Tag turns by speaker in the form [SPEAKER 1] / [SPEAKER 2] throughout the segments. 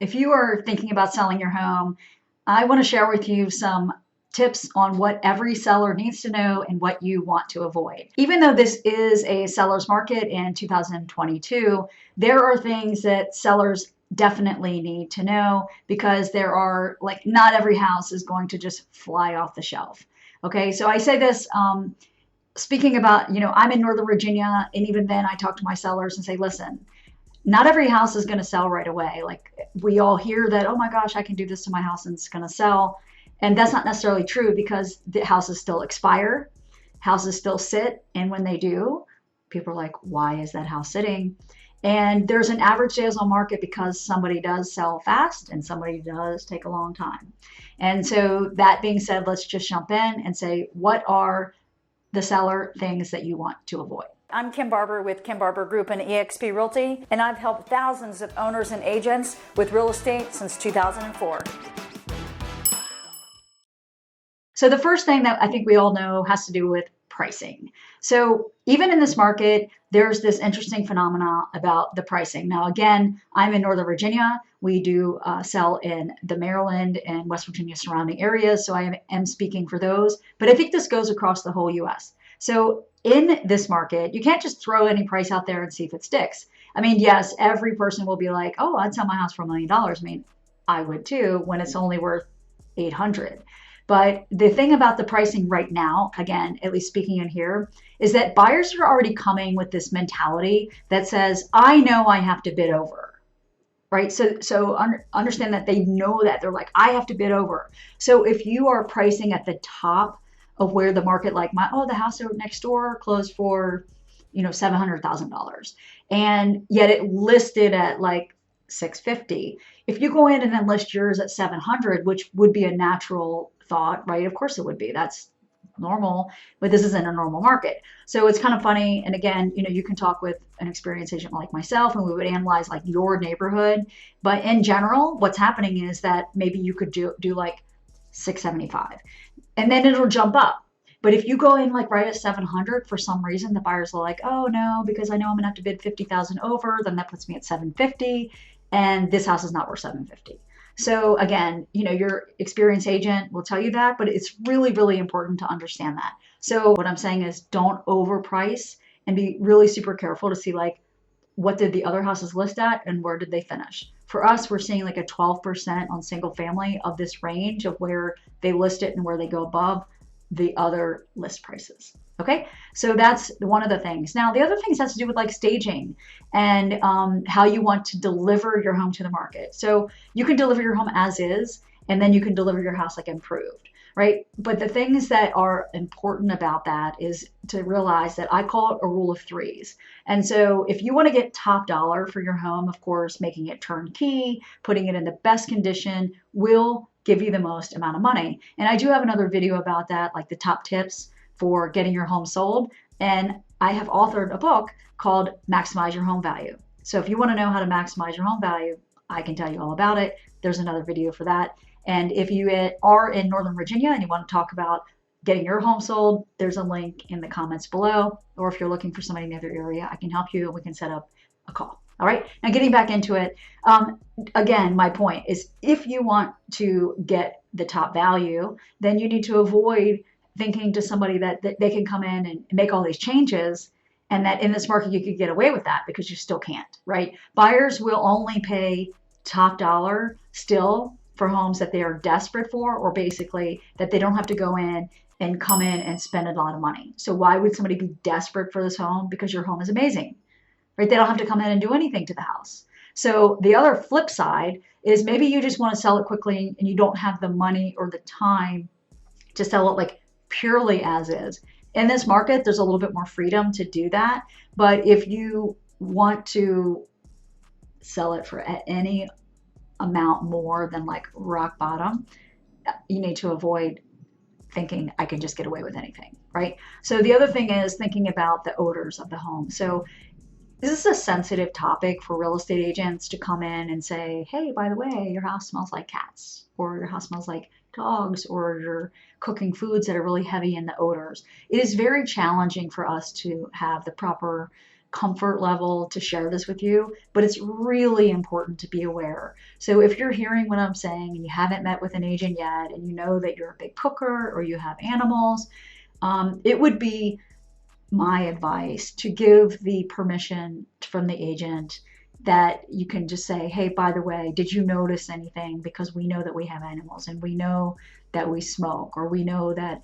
[SPEAKER 1] if you are thinking about selling your home, I want to share with you some tips on what every seller needs to know and what you want to avoid. Even though this is a seller's market in 2022, there are things that sellers definitely need to know, because there are, like, not every house is going to just fly off the shelf. Okay, so I say this speaking about, I'm in Northern Virginia, and even then I talk to my sellers and say, listen, not every house is going to sell right away. Like, we all hear that, oh my gosh, I can do this to my house and it's going to sell. And that's not necessarily true, because the houses still expire, houses still sit. And when they do, people are like, why is that house sitting? And there's an average days on market because somebody does sell fast and somebody does take a long time. And so that being said, let's just jump in and say, what are the seller things that you want to avoid?
[SPEAKER 2] I'm Kim Barber with Kim Barber Group and eXp Realty, and I've helped thousands of owners and agents with real estate since 2004.
[SPEAKER 1] So the first thing that I think we all know has to do with pricing. So even in this market, there's this interesting phenomena about the pricing. Now, again, I'm in Northern Virginia. We do sell in the Maryland and West Virginia surrounding areas, so I am speaking for those. But I think this goes across the whole U.S. So in this market, you can't just throw any price out there and see if it sticks. I mean, yes, every person will be like, oh, I'd sell my house for $1 million. I mean, I would too, when it's only worth 800. But the thing about the pricing right now, again, at least speaking in here, is that buyers are already coming with this mentality that says, I know I have to bid over, right? So understand that they know that. They're like, I have to bid over. So if you are pricing at the top of where the market, like the house next door closed for, $700,000, and yet it listed at like $650. If you go in and then list yours at $700, which would be a natural thought, right? Of course it would be. That's normal, but this isn't a normal market. So it's kind of funny. And again, you can talk with an experienced agent like myself, and we would analyze like your neighborhood. But in general, what's happening is that maybe you could do like 675, and then it'll jump up. But if you go in like right at 700, for some reason, the buyers are like, oh no, because I know I'm gonna have to bid 50,000 over, then that puts me at 750, and this house is not worth 750. So again, your experienced agent will tell you that, but it's really, really important to understand that. So what I'm saying is, don't overprice, and be really super careful to see like, what did the other houses list at and where did they finish? For us, we're seeing like a 12% on single family of this range of where they list it and where they go above the other list prices. Okay, so that's one of the things. Now, the other things has to do with like staging and how you want to deliver your home to the market. So you can deliver your home as is, and then you can deliver your house like improved, right? But the things that are important about that is to realize that I call it a rule of threes. And so if you want to get top dollar for your home, of course, making it turnkey, putting it in the best condition will give you the most amount of money. And I do have another video about that, like the top tips for getting your home sold. And I have authored a book called Maxmize Your Home Value. So if you want to know how to maximize your home value, I can tell you all about it. There's another video for that. And if you are in Northern Virginia and you want to talk about getting your home sold, there's a link in the comments below. Or if you're looking for somebody in the other area, I can help you and we can set up a call. All right, now getting back into it, again, my point is, if you want to get the top value, then you need to avoid thinking to somebody that they can come in and make all these changes, and that in this market you could get away with that, because you still can't, right? Buyers will only pay top dollar still for homes that they are desperate for, or basically that they don't have to go in and come in and spend a lot of money. So why would somebody be desperate for this home? Because your home is amazing. Right? They don't have to come in and do anything to the house. So the other flip side is, maybe you just want to sell it quickly and you don't have the money or the time to sell it like purely as is. In this market, there's a little bit more freedom to do that. But if you want to sell it for any amount more than like rock bottom, you need to avoid thinking I can just get away with anything, right? So the other thing is thinking about the odors of the home. So this is a sensitive topic for real estate agents to come in and say, hey, by the way, your house smells like cats, or your house smells like dogs, or you're cooking foods that are really heavy in the odors. It is very challenging for us to have the proper comfort level to share this with you, but it's really important to be aware. So if you're hearing what I'm saying and you haven't met with an agent yet, and you know that you're a big cooker or you have animals, it would be my advice to give the permission from the agent that you can just say, hey, by the way, did you notice anything? Because we know that we have animals, and we know that we smoke, or we know that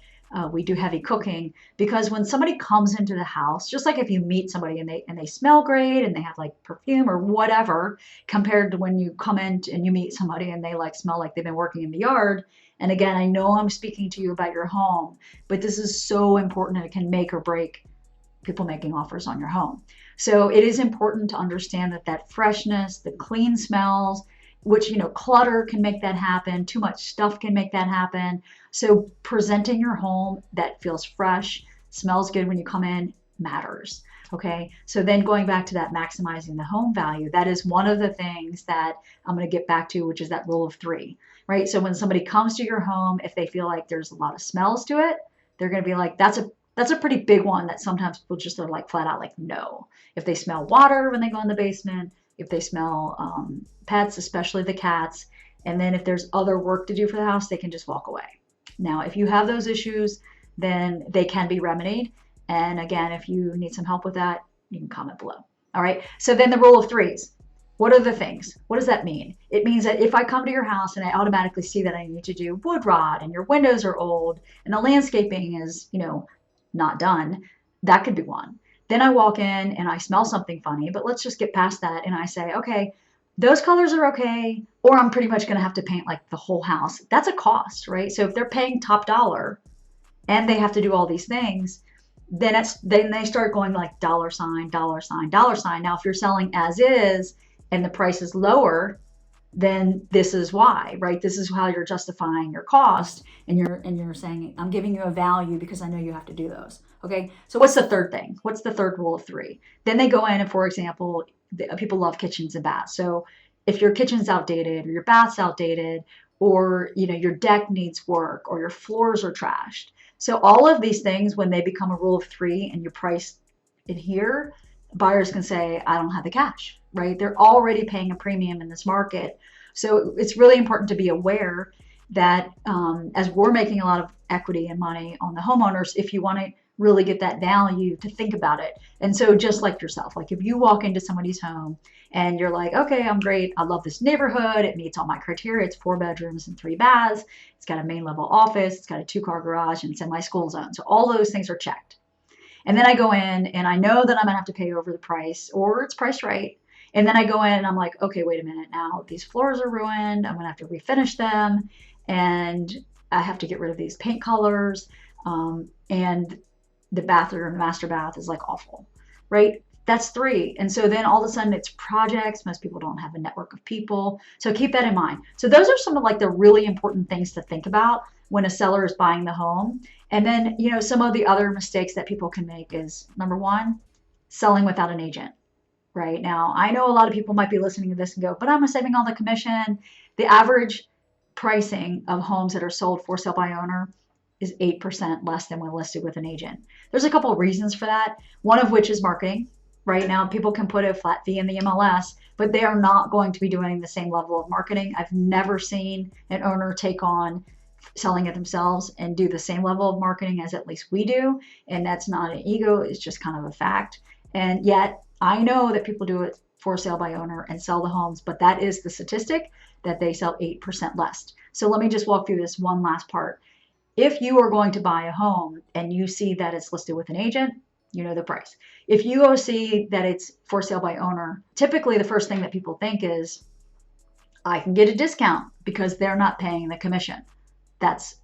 [SPEAKER 1] we do heavy cooking. Because when somebody comes into the house, just like if you meet somebody and they smell great and they have like perfume or whatever, compared to when you come in and you meet somebody and they like smell like they've been working in the yard. And again, I know I'm speaking to you about your home, but this is so important, and it can make or break people making offers on your home. So it is important to understand that freshness, the clean smells, which, clutter can make that happen. Too much stuff can make that happen. So presenting your home that feels fresh, smells good when you come in, matters. Okay. So then going back to that maximizing the home value, that is one of the things that I'm going to get back to, which is that rule of 3, right? So when somebody comes to your home, if they feel like there's a lot of smells to it, they're going to be like, that's a pretty big one that sometimes people just are like flat out like, no. If they smell water when they go in the basement, if they smell pets, especially the cats, and then if there's other work to do for the house, they can just walk away. Now, if you have those issues, then they can be remedied. And again, if you need some help with that, you can comment below. All right. So then the rule of 3s. What are the things? What does that mean? It means that if I come to your house and I automatically see that I need to do wood rot and your windows are old and the landscaping is, not done, that could be one. Then I walk in and I smell something funny, but let's just get past that. And I say, okay, those colors are okay, or I'm pretty much going to have to paint like the whole house. That's a cost, right? So if they're paying top dollar and they have to do all these things, then they start going like dollar sign, dollar sign, dollar sign. Now, if you're selling as is and the price is lower, then this is why, right? This is how you're justifying your cost, and you're saying, I'm giving you a value because I know you have to do those. Okay. So what's the third thing? What's the third rule of 3? Then they go in and, for example, people love kitchens and baths. So if your kitchen's outdated or your bath's outdated, or your deck needs work, or your floors are trashed. So all of these things, when they become a rule of 3 and you price it here, buyers can say, I don't have the cash, right? They're already paying a premium in this market. So it's really important to be aware that as we're making a lot of equity and money on the homeowners, if you want to really get that value, to think about it. And so just like yourself, like if you walk into somebody's home and you're like, okay, I'm great. I love this neighborhood. It meets all my criteria. It's 4 bedrooms and 3 baths. It's got a main level office. It's got a 2-car garage and semi-school zone. So all those things are checked. And then I go in and I know that I'm gonna have to pay over the price, or it's priced right. And then I go in and I'm like, okay, wait a minute. Now these floors are ruined. I'm gonna have to refinish them, and I have to get rid of these paint colors. And the bathroom, the master bath, is like awful, right? That's 3. And so then all of a sudden it's projects. Most people don't have a network of people. So keep that in mind. So those are some of like the really important things to think about when a seller is buying the home. And then, some of the other mistakes that people can make is, number 1, selling without an agent. Right now, I know a lot of people might be listening to this and go, but I'm saving all the commission. The average pricing of homes that are sold for sale by owner is 8% less than when listed with an agent. There's a couple of reasons for that. One of which is marketing. Right now, people can put a flat fee in the MLS, but they are not going to be doing the same level of marketing. I've never seen an owner take on selling it themselves and do the same level of marketing as at least we do. And that's not an ego, it's just kind of a fact. And yet I know that people do it for sale by owner and sell the homes, but that is the statistic, that they sell 8% less. So let me just walk through this one last part. If you are going to buy a home and you see that it's listed with an agent, you know the price. If you go see that it's for sale by owner, typically the first thing that people think is, I can get a discount because they're not paying the commission. That's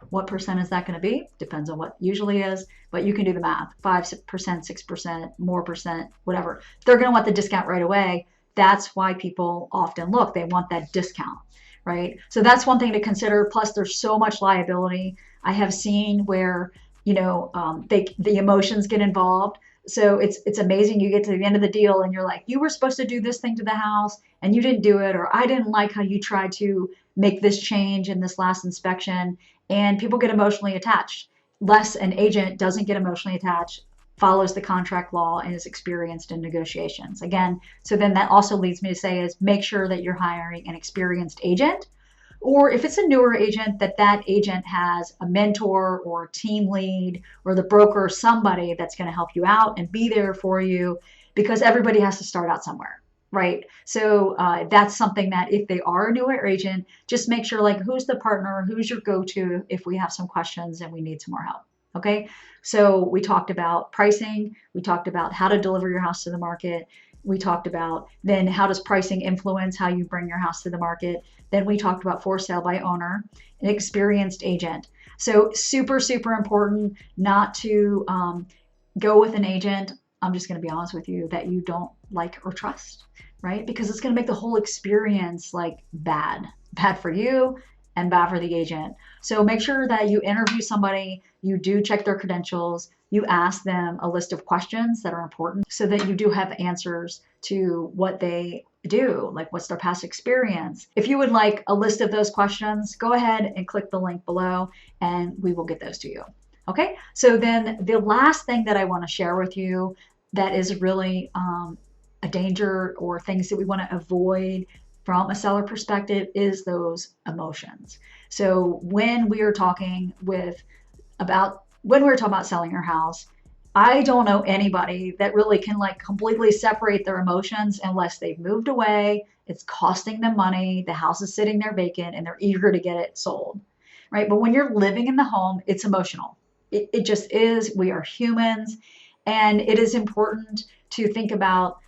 [SPEAKER 1] what percent is that going to be? Depends on what usually is, but you can do the math. 5%, 6%, more percent, whatever. They're going to want the discount right away. That's why people often look. They want that discount, right? So that's one thing to consider. Plus, there's so much liability. I have seen where the emotions get involved. So it's amazing. You get to the end of the deal and you're like, you were supposed to do this thing to the house and you didn't do it, or I didn't like how you tried to make this change in this last inspection, and people get emotionally attached. Less an agent doesn't get emotionally attached. follows the contract law, and is experienced in negotiations. Again, so then that also leads me to say is make sure that you're hiring an experienced agent, or if it's a newer agent, that agent has a mentor or a team lead or the broker or somebody that's going to help you out and be there for you, because everybody has to start out somewhere, right? So that's something that if they are a newer agent, just make sure like who's the partner, who's your go-to if we have some questions and we need some more help. Okay, so we talked about pricing, we talked about how to deliver your house to the market, we talked about then how does pricing influence how you bring your house to the market, then we talked about for sale by owner, an experienced agent. So super, super important not to go with an agent, I'm just going to be honest with you, that you don't like or trust, right? Because it's going to make the whole experience like bad for you and bad for the agent. So make sure that you interview somebody, you do check their credentials, you ask them a list of questions that are important so that you do have answers to what they do, like what's their past experience. If you would like a list of those questions, go ahead and click the link below and we will get those to you. Okay, so then the last thing that I want to share with you that is really a danger or things that we want to avoid from a seller perspective is those emotions. So when we are talking about selling your house, I don't know anybody that really can like completely separate their emotions unless they've moved away, it's costing them money, the house is sitting there vacant, and they're eager to get it sold, right? But when you're living in the home, it's emotional. It just is. We are humans, and it is important to think about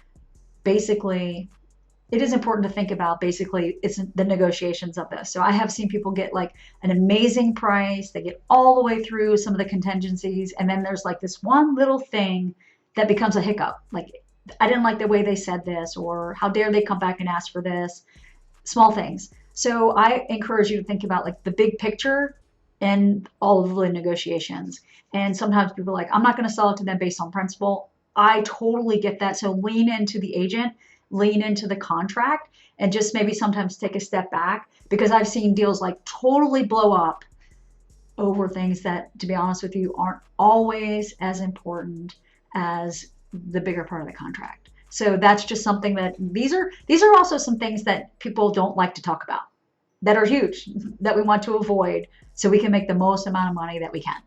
[SPEAKER 1] basically it's the negotiations of this. So I have seen people get like an amazing price. They get all the way through some of the contingencies. And then there's like this one little thing that becomes a hiccup. Like, I didn't like the way they said this, or how dare they come back and ask for this, small things. So I encourage you to think about like the big picture and all of the negotiations. And sometimes people are like, I'm not going to sell it to them based on principle. I totally get that. So lean into the agent, lean into the contract, and just maybe sometimes take a step back, because I've seen deals like totally blow up over things that, to be honest with you, aren't always as important as the bigger part of the contract. So that's just something that these are also some things that people don't like to talk about that are huge, that we want to avoid so we can make the most amount of money that we can.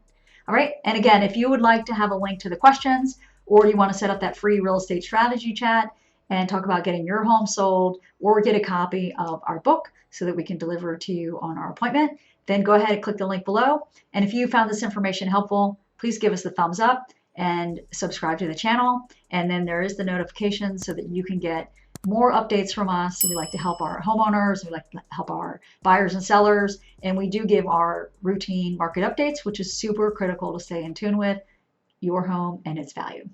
[SPEAKER 1] All right. And again, if you would like to have a link to the questions, or you want to set up that free real estate strategy chat and talk about getting your home sold, or get a copy of our book so that we can deliver it to you on our appointment, then go ahead and click the link below. And if you found this information helpful, please give us the thumbs up and subscribe to the channel. And then there is the notification so that you can get more updates from us. We like to help our homeowners, we like to help our buyers and sellers, and we do give our routine market updates, which is super critical to stay in tune with your home and its value.